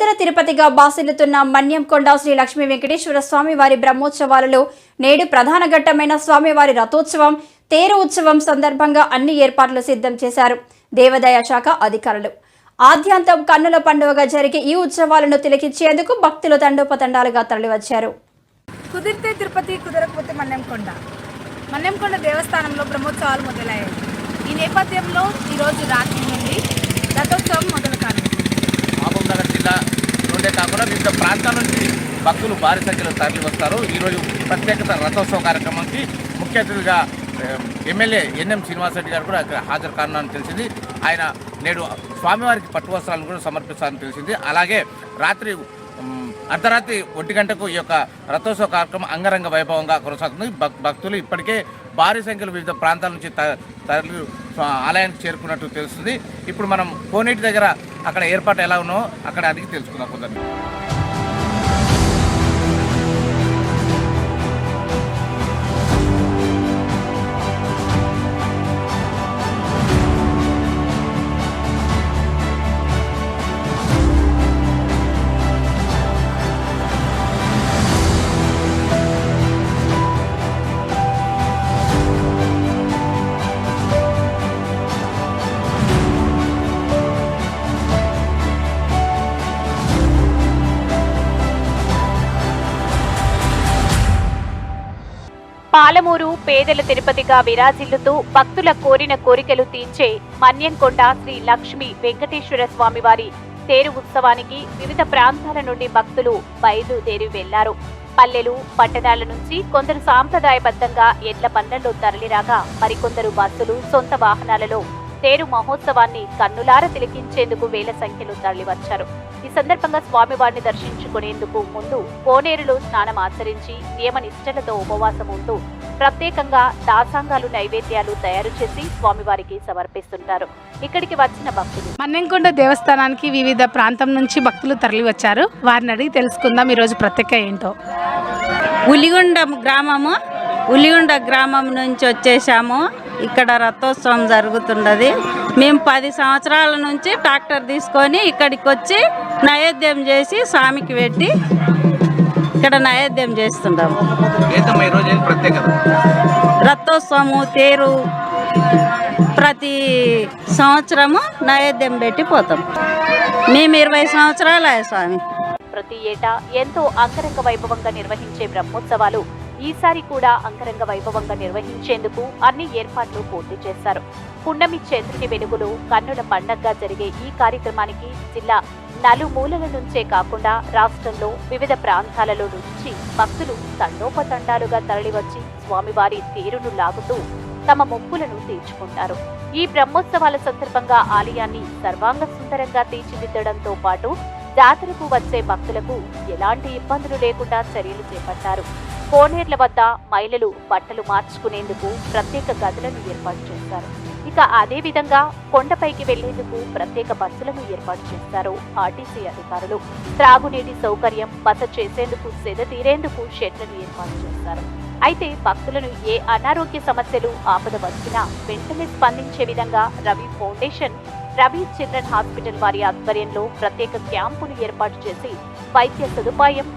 పేదల తిరుపతిగా బాసిల్లుతున్న మన్యంకొండ శ్రీ లక్ష్మీ వెంకటేశ్వర స్వామి వారి బ్రహ్మోత్సవాలలో నేడు ప్రధాన ఘట్టమైన స్వామివారి రథోత్సవం తేరు ఉత్సవం సందర్భంగా అన్ని ఏర్పాట్లు సిద్ధం చేశారు దేవాదాయ శాఖ అధికారులు. ఆద్యంతం కన్నుల పండుగగా జరిగే ఈ ఉత్సవాలను తిలకించేందుకు భక్తులు తండోపతండాలుగా తరలివచ్చారు. కుదిరితే తిరుపతి, కుదరకపోతే మన్యంకొండ దేవస్థానంలో బ్రహ్మోత్సవాలు మొదలయ్యాయి. ఈ నేపథ్యంలో ఈరోజు రాత్రి నుండి రథోత్సవం మొదలు కానుంది. మహబూబ్నగర్ జిల్లా నుండే కాకుండా వివిధ ప్రాంతాల నుంచి భక్తులు భారీ సంఖ్యలో తరలి వస్తారు. ఈరోజు ప్రత్యేకత రథోత్సవ కార్యక్రమానికి ముఖ్య అతిథిగా ఎమ్మెల్యే ఎన్ఎం శ్రీనివాసరెడ్డి గారు కూడా ఇక్కడ హాజరు కానున్నారని తెలిసింది. ఆయన నేడు స్వామివారికి పట్టు వస్త్రాలను కూడా సమర్పిస్తారని తెలిసింది. అలాగే రాత్రి అర్ధరాత్రి 1 గంటకు ఈ యొక్క రథోత్సవ కార్యక్రమం అంగరంగ వైభవంగా కొనసాగుతుంది. భక్తులు ఇప్పటికే భారీ సంఖ్యలో వివిధ ప్రాంతాల నుంచి తరలి ఆలయానికి చేరుకున్నట్టు తెలుస్తుంది. ఇప్పుడు మనం కోనేటి దగ్గర అక్కడ ఏర్పాటు ఎలా ఉన్నో అక్కడ అడిగి తెలుసుకుందాం కొందరు. పాలమూరు పేదల తిరుపతిగా విరాజిల్లుతూ భక్తుల కోరిన కోరికలు తీర్చే మన్యంకొండ శ్రీ లక్ష్మీ వెంకటేశ్వర స్వామివారి తేరు ఉత్సవానికి వివిధ ప్రాంతాల నుండి భక్తులు బయలుదేరి వెళ్లారు. పల్లెలు, పట్టణాల నుంచి కొందరు సాంప్రదాయబద్ధంగా ఎడ్ల బండ్లలో తరలిరాగా మరికొందరు బస్సులు, సొంత వాహనాలలో తేరు మహోత్సవాన్ని కన్నులార తిలకించేందుకు వేల సంఖ్యలో తరలివచ్చారు. ఈ సందర్భంగా స్వామివారిని దర్శించుకునేందుకు ముందు కోనేరులో స్నానం ఆచరించి నియమనిష్టలతో ఉపవాసం ఉంటూ ప్రత్యేకంగా దాసాంగాలు, నైవేద్యాలు తయారు చేసి స్వామివారికి సమర్పిస్తుంటారు. ఇక్కడికి వచ్చిన భక్తులు మన్యంకొండ దేవస్థానానికి వివిధ ప్రాంతం నుంచి భక్తులు తరలి వచ్చారు. వారిని అడిగి తెలుసుకుందాం ఈరోజు ప్రత్యేక ఏంటో. ఉలిగొండ గ్రామం నుంచి వచ్చేసాము. ఇక్కడ రథోత్సవం జరుగుతున్నది. మేము 10 సంవత్సరాల నుంచి ట్రాక్టర్ తీసుకొని ఇక్కడికి వచ్చి నైవేద్యం చేసి స్వామికి పెట్టి ఇక్కడ నైవేద్యం చేస్తుంటాము. రథోత్సవము, తేరు ప్రతి సంవత్సరము నైవేద్యం పెట్టి పోతాం. మేము 20 సంవత్సరాలు స్వామి. ప్రతి ఏటా ఎంతో అంగరంగ వైభవంగా నిర్వహించే బ్రహ్మోత్సవాలు ఈసారి కూడా అంగరంగ వైభవంగా నిర్వహించేందుకు అన్ని ఏర్పాట్లు పూర్తి చేశారు. పున్నమి చంద్రుని వెలుగులో కన్నుల పండగగా జరిగే ఈ కార్యక్రమానికి జిల్లా నలుమూలల నుంచే కాకుండా రాష్ట్రంలో వివిధ ప్రాంతాలలో నుంచి భక్తులు తండోపతండాలుగా తరలివచ్చి స్వామివారి తేరును లాగుతూ తమ మొక్కులను తీర్చుకుంటారు. ఈ బ్రహ్మోత్సవాల సందర్భంగా ఆలయాన్ని సర్వాంగ సుందరంగా తీర్చిదిద్దడంతో పాటు జాతరకు వచ్చే భక్తులకు ఎలాంటి ఇబ్బందులు లేకుండా చర్యలు చేపట్టారు. కోనేర్ల వద్ద మహిళలు బట్టలు మార్చుకునేందుకు ప్రత్యేక గదులను ఏర్పాటు చేశారు. ఇక అదే విధంగా కొండపైకి వెళ్లేందుకు ప్రత్యేక బస్సులను ఏర్పాటు చేశారు ఆర్టీసీ అధికారులు. త్రాగునీటి సౌకర్యం, బస చేసేందుకు, సెద తీరేందుకు షెడ్లను ఏర్పాటు చేశారు. అయితే భక్తులను ఏ అనారోగ్య సమస్యలు ఆపద వచ్చినా వెంటనే స్పందించే విధంగా Ravi foundation, Ravi children hospital వారి ఆధ్వర్యంలో ప్రత్యేక క్యాంపును ఏర్పాటు చేసి వైద్య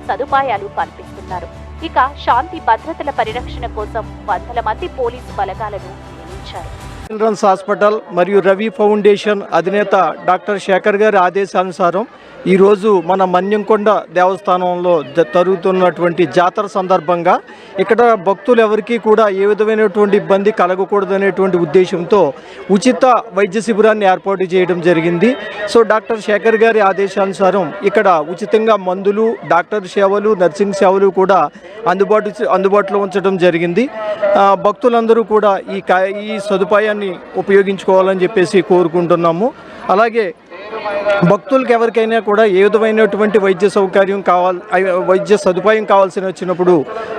సదుపాయాలు కల్పిస్తున్నారు. ఇక శాంతి భద్రతల పరిరక్షణ కోసం 100 మంది పోలీసు బలగాలను నియమించారు. చిల్డ్రన్స్ హాస్పిటల్ మరియు రవి ఫౌండేషన్ అధినేత డాక్టర్ శేఖర్ గారి ఆదేశానుసారం ఈరోజు మన మన్యంకొండ దేవస్థానంలో జరుగుతున్నటువంటి జాతర సందర్భంగా ఇక్కడ భక్తులు ఎవరికీ కూడా ఏ విధమైనటువంటి ఇబ్బంది కలగకూడదనేటువంటి ఉద్దేశంతో ఉచిత వైద్య శిబిరాన్ని ఏర్పాటు చేయడం జరిగింది. సో డాక్టర్ శేఖర్ గారి ఆదేశానుసారం ఇక్కడ ఉచితంగా మందులు, డాక్టర్ సేవలు, నర్సింగ్ సేవలు కూడా అందుబాటులో ఉంచడం జరిగింది. భక్తులందరూ కూడా ఈ సదుపాయాన్ని ఉపయోగించుకోవాలని చెప్పేసి కోరుకుంటున్నాము. అలాగే భక్తులకు ఎవరికైనా కూడా ఏ విధమైనటువంటి వైద్య సదుపాయం కావాల్సి వచ్చినప్పుడు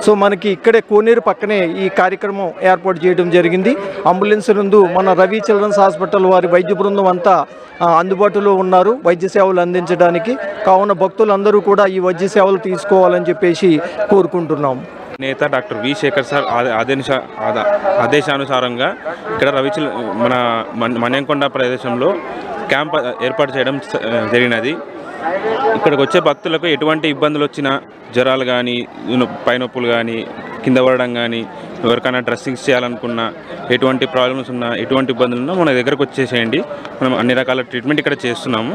సో మనకి ఇక్కడే కోనేరు పక్కనే ఈ కార్యక్రమం ఏర్పాటు చేయడం జరిగింది. అంబులెన్స్ నందు మన రవి చిల్డ్రన్స్ హాస్పిటల్ వారి వైద్య బృందం అంతా అందుబాటులో ఉన్నారు వైద్య సేవలు అందించడానికి. కావున భక్తులందరూ కూడా ఈ వైద్య సేవలు తీసుకోవాలని చెప్పేసి కోరుకుంటున్నాము. నేత డాక్టర్ వి శేఖర్ సార్ ఆదేశానుసారంగా ఇక్కడ మన మన్యంకొండ ప్రదేశంలో క్యాంప్ ఏర్పాటు చేయడం జరిగినది. ఇక్కడికి వచ్చే భక్తులకు ఎటువంటి ఇబ్బందులు వచ్చినా, జ్వరాలు కానీ, పైనొప్పులు కానీ, కింద పడడం కానీ, ఎవరికైనా డ్రెస్సింగ్స్ చేయాలనుకున్నా, ఎటువంటి ప్రాబ్లమ్స్ ఉన్నా, ఎటువంటి ఇబ్బందులు ఉన్నా మన దగ్గరకు వచ్చేసేయండి. మనం అన్ని రకాల ట్రీట్మెంట్ ఇక్కడ చేస్తున్నాము.